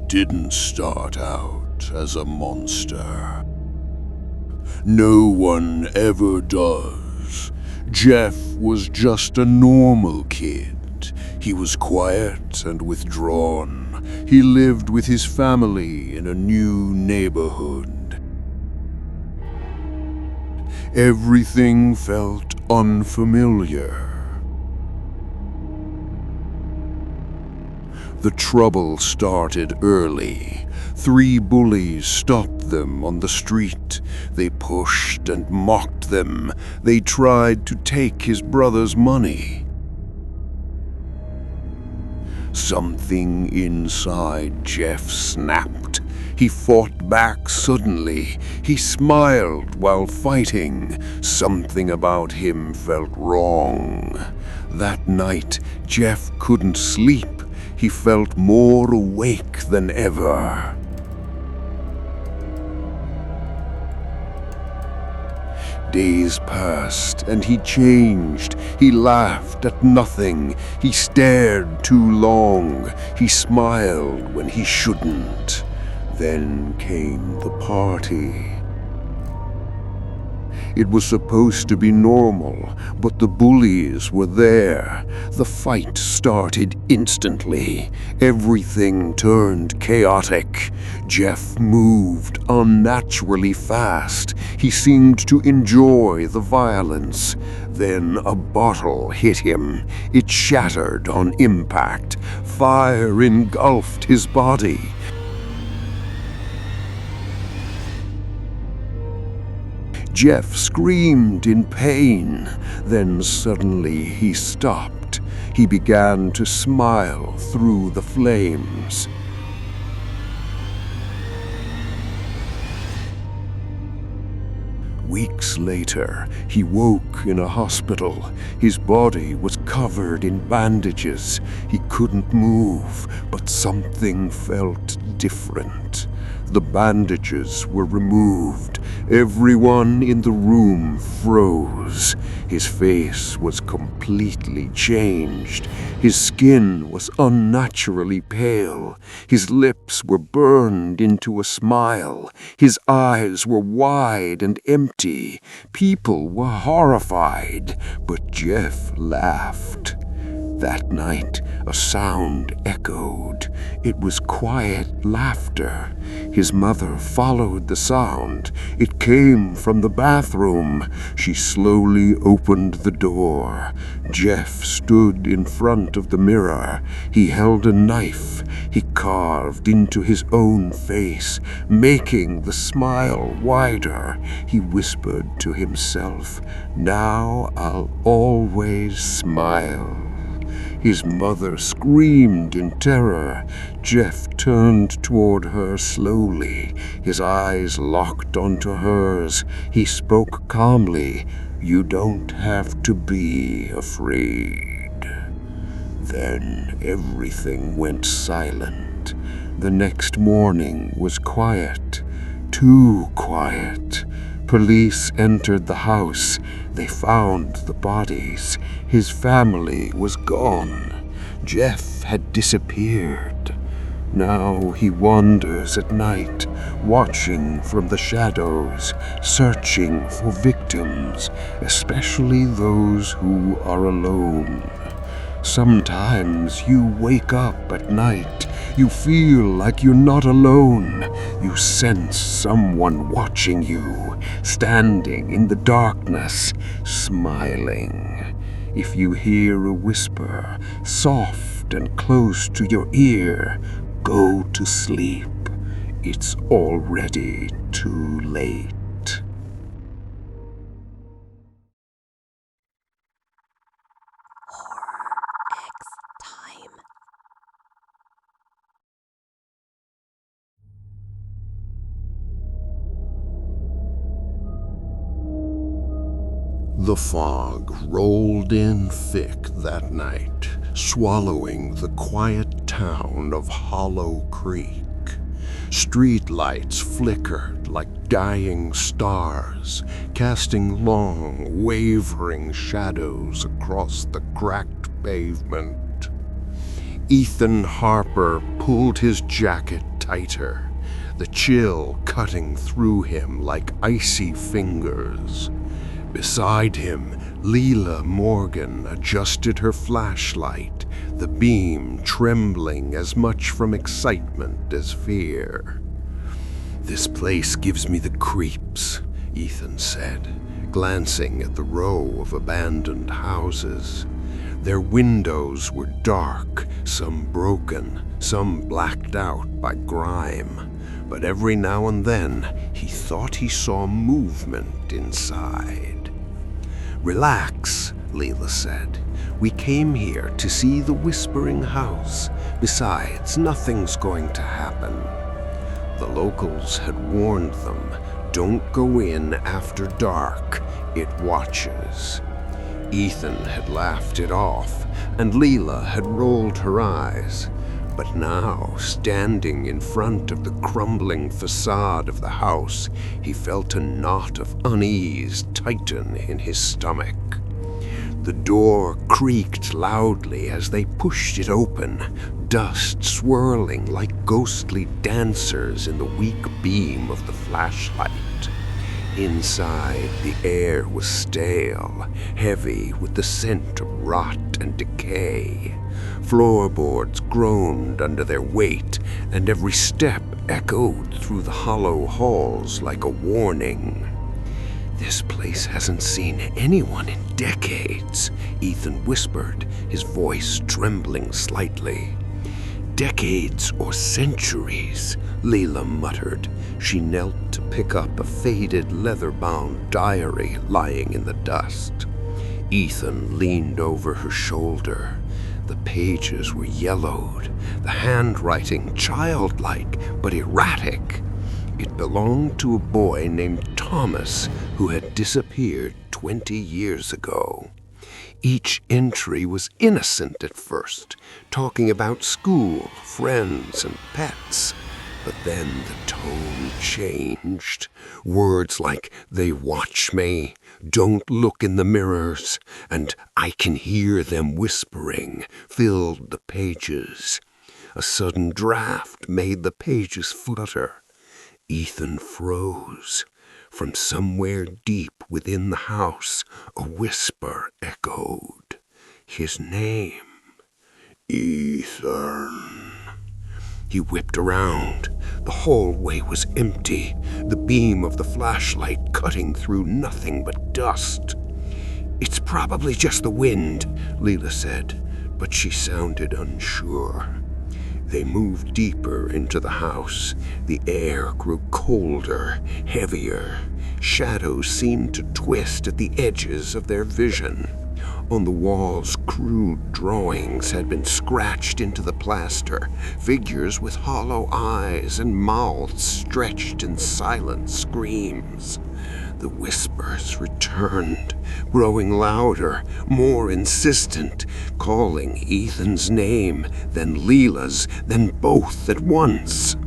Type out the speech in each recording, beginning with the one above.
didn't start out as a monster. No one ever does. Jeff was just a normal kid. He was quiet and withdrawn. He lived with his family in a new neighborhood. Everything felt unfamiliar. The trouble started early. 3 bullies stopped them on the street. They pushed and mocked them. They tried to take his brother's money. Something inside Jeff snapped. He fought back suddenly. He smiled while fighting. Something about him felt wrong. That night, Jeff couldn't sleep. He felt more awake than ever. Days passed, and he changed. He laughed at nothing. He stared too long. He smiled when he shouldn't. Then came the party. It was supposed to be normal, but the bullies were there. The fight started instantly. Everything turned chaotic. Jeff moved unnaturally fast. He seemed to enjoy the violence. Then a bottle hit him. It shattered on impact. Fire engulfed his body. Jeff screamed in pain. Then suddenly he stopped. He began to smile through the flames. Weeks later, he woke in a hospital. His body was covered in bandages. He couldn't move, but something felt different. The bandages were removed. Everyone in the room froze. His face was completely changed. His skin was unnaturally pale. His lips were burned into a smile. His eyes were wide and empty. People were horrified, but Jeff laughed. That night, a sound echoed. It was quiet laughter. His mother followed the sound. It came from the bathroom. She slowly opened the door. Jeff stood in front of the mirror. He held a knife. He carved into his own face, making the smile wider. He whispered to himself, "Now I'll always smile." His mother screamed in terror. Jeff turned toward her slowly. His eyes locked onto hers. He spoke calmly, "You don't have to be afraid." Then everything went silent. The next morning was quiet, too quiet. Police entered the house. They found the bodies. His family was gone. Jeff had disappeared. Now he wanders at night, watching from the shadows, searching for victims, especially those who are alone. Sometimes you wake up at night. You feel like you're not alone. You sense someone watching you, standing in the darkness, smiling. If you hear a whisper, soft and close to your ear, go to sleep. It's already too late. The fog rolled in thick that night, swallowing the quiet town of Hollow Creek. Street lights flickered like dying stars, casting long, wavering shadows across the cracked pavement. Ethan Harper pulled his jacket tighter, the chill cutting through him like icy fingers. Beside him, Leela Morgan adjusted her flashlight, the beam trembling as much from excitement as fear. "This place gives me the creeps," Ethan said, glancing at the row of abandoned houses. Their windows were dark, some broken, some blacked out by grime, but every now and then he thought he saw movement inside. "Relax," Leela said. "We came here to see the Whispering House. Besides, nothing's going to happen." The locals had warned them, "Don't go in after dark. It watches." Ethan had laughed it off, and Leela had rolled her eyes. But now, standing in front of the crumbling facade of the house, he felt a knot of unease tighten in his stomach. The door creaked loudly as they pushed it open, dust swirling like ghostly dancers in the weak beam of the flashlight. Inside, the air was stale, heavy with the scent of rot and decay. Floorboards groaned under their weight, and every step echoed through the hollow halls like a warning. "This place hasn't seen anyone in decades," Ethan whispered, his voice trembling slightly. "Decades or centuries," Leela muttered. She knelt to pick up a faded leather-bound diary lying in the dust. Ethan leaned over her shoulder. The pages were yellowed, the handwriting childlike but erratic. It belonged to a boy named Thomas who had disappeared 20 years ago. Each entry was innocent at first, talking about school, friends, and pets. But then the tone changed. Words like, "They watch me," "Don't look in the mirrors," and "I can hear them whispering," filled the pages. A sudden draft made the pages flutter. Ethan froze. From somewhere deep within the house, a whisper echoed. His name. Ethan. He whipped around. The hallway was empty, the beam of the flashlight cutting through nothing but dust. "It's probably just the wind," Leela said, but she sounded unsure. They moved deeper into the house. The air grew colder, heavier. Shadows seemed to twist at the edges of their vision. On the walls, crude drawings had been scratched into the plaster, figures with hollow eyes and mouths stretched in silent screams. The whispers returned, growing louder, more insistent, calling Ethan's name, then Leela's, then both at once.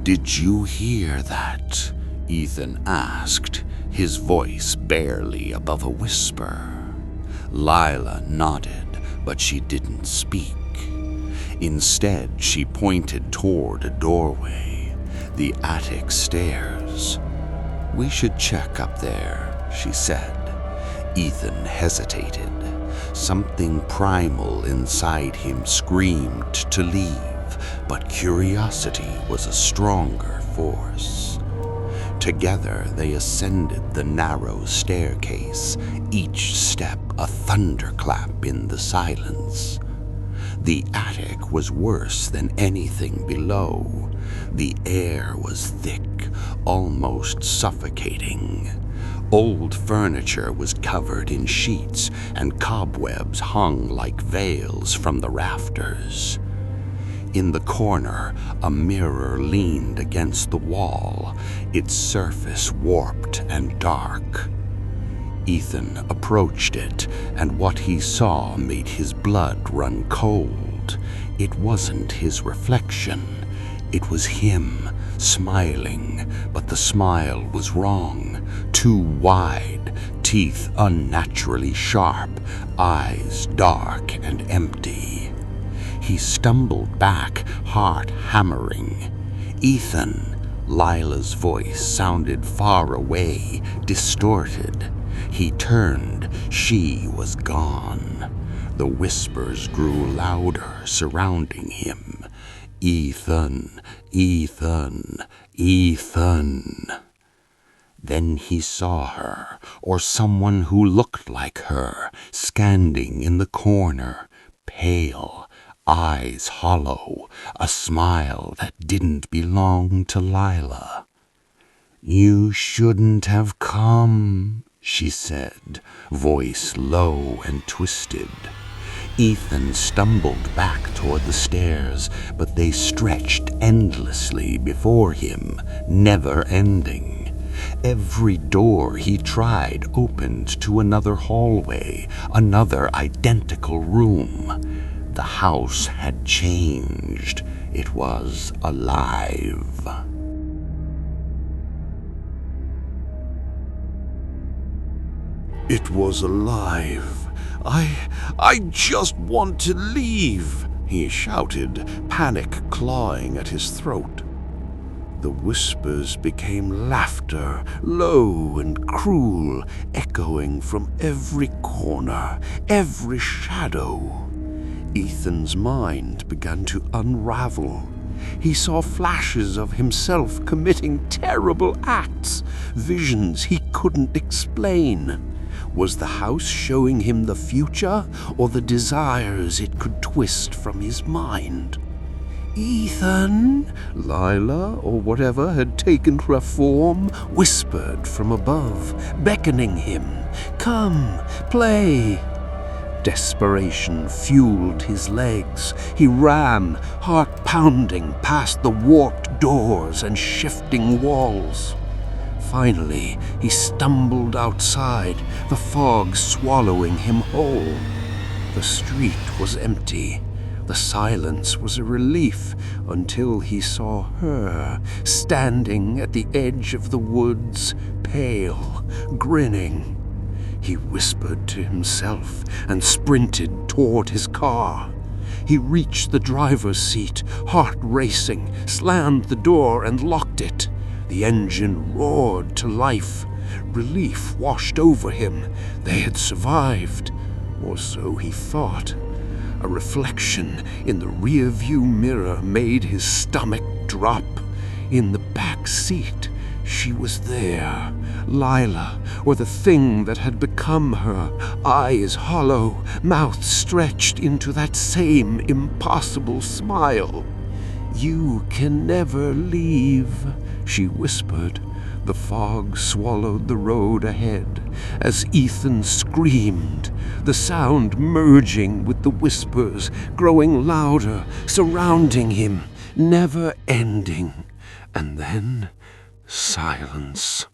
"Did you hear that?" Ethan asked, his voice barely above a whisper. Lila nodded, but she didn't speak. Instead, she pointed toward a doorway, the attic stairs. "We should check up there," she said. Ethan hesitated. Something primal inside him screamed to leave, but curiosity was a stronger force. Together they ascended the narrow staircase, each step a thunderclap in the silence. The attic was worse than anything below. The air was thick, almost suffocating. Old furniture was covered in sheets, and cobwebs hung like veils from the rafters. In the corner, a mirror leaned against the wall, its surface warped and dark. Ethan approached it, and what he saw made his blood run cold. It wasn't his reflection. It was him, smiling, but the smile was wrong, too wide, teeth unnaturally sharp, eyes dark and empty. He stumbled back, heart hammering. "Ethan!" Lila's voice sounded far away, distorted. He turned. She was gone. The whispers grew louder, surrounding him. "Ethan! Ethan! Ethan!" Then he saw her, or someone who looked like her, standing in the corner, pale, eyes hollow, a smile that didn't belong to Lila. "You shouldn't have come," she said, voice low and twisted. Ethan stumbled back toward the stairs, but they stretched endlessly before him, never ending. Every door he tried opened to another hallway, another identical room. The house had changed. It was alive. It was alive. I just want to leave, he shouted, panic clawing at his throat. The whispers became laughter, low and cruel, echoing from every corner, every shadow. Ethan's mind began to unravel. He saw flashes of himself committing terrible acts, visions he couldn't explain. Was the house showing him the future, or the desires it could twist from his mind? "Ethan!" Lila, or whatever had taken her form, whispered from above, beckoning him. "Come, play!" Desperation fueled his legs. He ran, heart pounding, past the warped doors and shifting walls. Finally, he stumbled outside, the fog swallowing him whole. The street was empty. The silence was a relief until he saw her, standing at the edge of the woods, pale, grinning. He whispered to himself and sprinted toward his car. He reached the driver's seat, heart racing, slammed the door and locked it. The engine roared to life. Relief washed over him. They had survived, or so he thought. A reflection in the rear-view mirror made his stomach drop. In the back seat, she was there, Lila, or the thing that had become her, eyes hollow, mouth stretched into that same impossible smile. "You can never leave," she whispered. The fog swallowed the road ahead as Ethan screamed, the sound merging with the whispers, growing louder, surrounding him, never ending. And then silence.